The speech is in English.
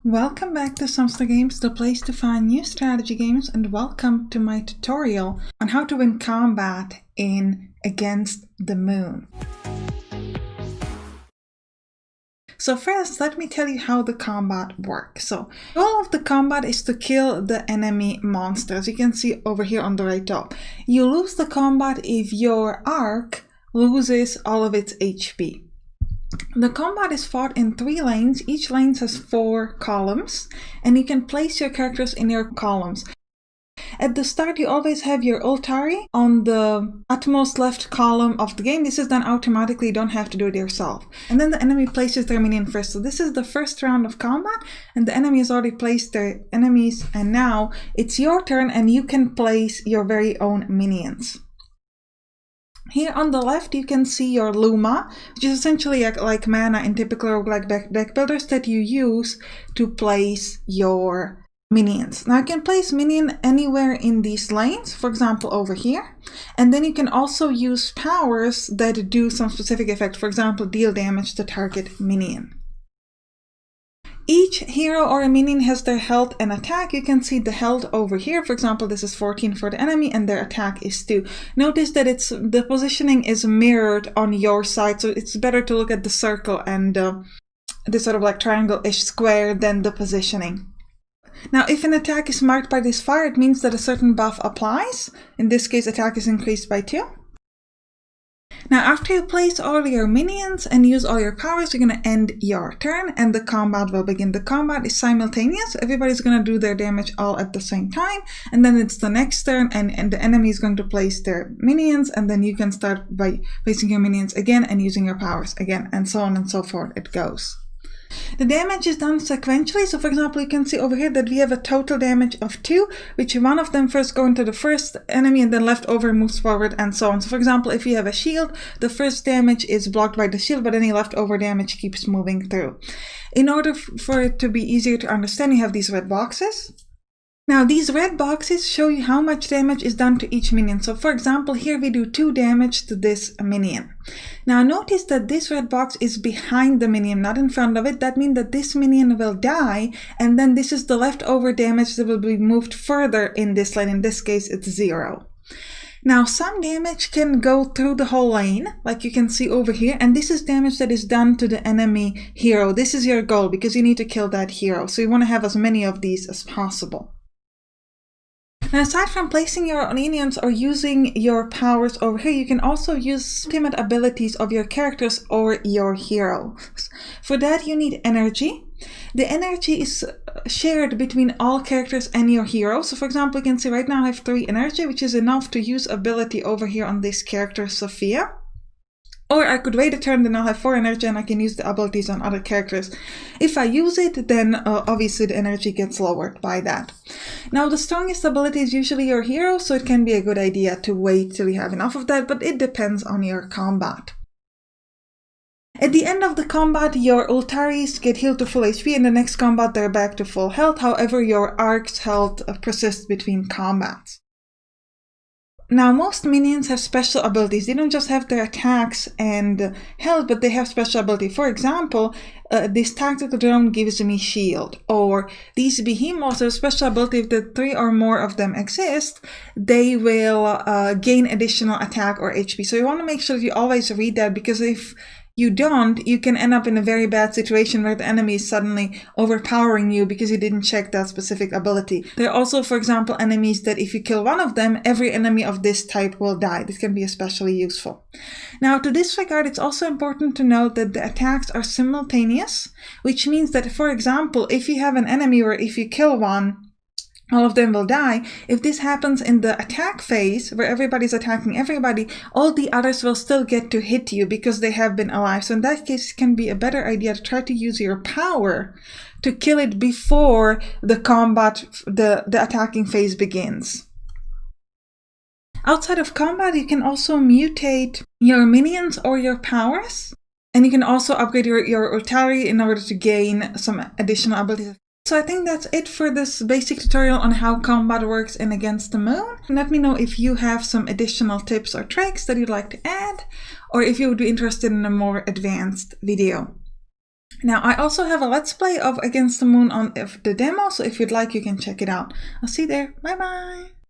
Welcome back to Sampstra Games, the place to find new strategy games, and welcome to my tutorial on how to win combat in Against the Moon. So first, let me tell you how the combat works. So the goal of the combat is to kill the enemy monster, as you can see over here on the right top. You lose the combat if your arc loses all of its HP. The combat is fought in 3 lanes. Each lane has 4 columns, and you can place your characters in your columns. At the start, you always have your Ultari on the utmost left column of the game. This is done automatically, you don't have to do it yourself. And then the enemy places their minion first. So this is the first round of combat, and the enemy has already placed their enemies, and now it's your turn and you can place your very own minions. Here on the left, you can see your Luma, which is essentially like mana in typical roguelike deck builders that you use to place your minions. Now you can place minion anywhere in these lanes, for example over here, and then you can also use powers that do some specific effect, for example deal damage to target minion. Each hero or a minion has their health and attack. You can see the health over here. For example, this is 14 for the enemy and their attack is 2. Notice that the positioning is mirrored on your side, so it's better to look at the circle and this sort of like triangle-ish square than the positioning. Now, if an attack is marked by this fire, it means that a certain buff applies. In this case, attack is increased by 2. Now, after you place all your minions and use all your powers, you're going to end your turn and the combat will begin. The combat is simultaneous. Everybody's going to do their damage all at the same time, and then it's the next turn and the enemy is going to place their minions, and then you can start by placing your minions again and using your powers again, and so on and so forth it goes. The damage is done sequentially, so for example you can see over here that we have a total damage of 2, which one of them first go into the first enemy and then left over moves forward and so on. So for example, if you have a shield, the first damage is blocked by the shield, but any leftover damage keeps moving through. In order for it to be easier to understand, you have these red boxes. Now these red boxes show you how much damage is done to each minion. So for example, here we do 2 damage to this minion. Now notice that this red box is behind the minion, not in front of it. That means that this minion will die, and then this is the leftover damage that will be moved further in this lane. In this case, it's 0. Now some damage can go through the whole lane, like you can see over here, and this is damage that is done to the enemy hero. This is your goal because you need to kill that hero, so you want to have as many of these as possible. Now, aside from placing your minions or using your powers over here, you can also use ultimate abilities of your characters or your heroes. For that, you need energy. The energy is shared between all characters and your hero. So for example, you can see right now I have 3 energy, which is enough to use ability over here on this character, Sophia. Or I could wait a turn, then I'll have 4 energy and I can use the abilities on other characters. If I use it, then obviously the energy gets lowered by that. Now the strongest ability is usually your hero, so it can be a good idea to wait till you have enough of that, but it depends on your combat. At the end of the combat, your Ultaris get healed to full HP, and the next combat they're back to full health. However, your Arc's health persists between combats. Now, most minions have special abilities. They don't just have their attacks and health, but they have special ability. For example, this tactical drone gives me shield, or these behemoths have special ability. If the 3 or more of them exist, they will gain additional attack or HP. So you want to make sure that you always read that, because if you don't, you can end up in a very bad situation where the enemy is suddenly overpowering you because you didn't check that specific ability. There are also, for example, enemies that if you kill one of them, every enemy of this type will die. This can be especially useful. Now, to this regard, it's also important to note that the attacks are simultaneous, which means that, for example, if you have an enemy where if you kill one, all of them will die. If this happens in the attack phase, where everybody's attacking everybody, all the others will still get to hit you because they have been alive. So in that case, it can be a better idea to try to use your power to kill it before the combat, the attacking phase begins. Outside of combat, you can also mutate your minions or your powers, and you can also upgrade your Ultari in order to gain some additional abilities. So I think that's it for this basic tutorial on how combat works in Against the Moon. Let me know if you have some additional tips or tricks that you'd like to add, or if you would be interested in a more advanced video. Now, I also have a Let's Play of Against the Moon on the demo, so if you'd like, you can check it out. I'll see you there. Bye bye!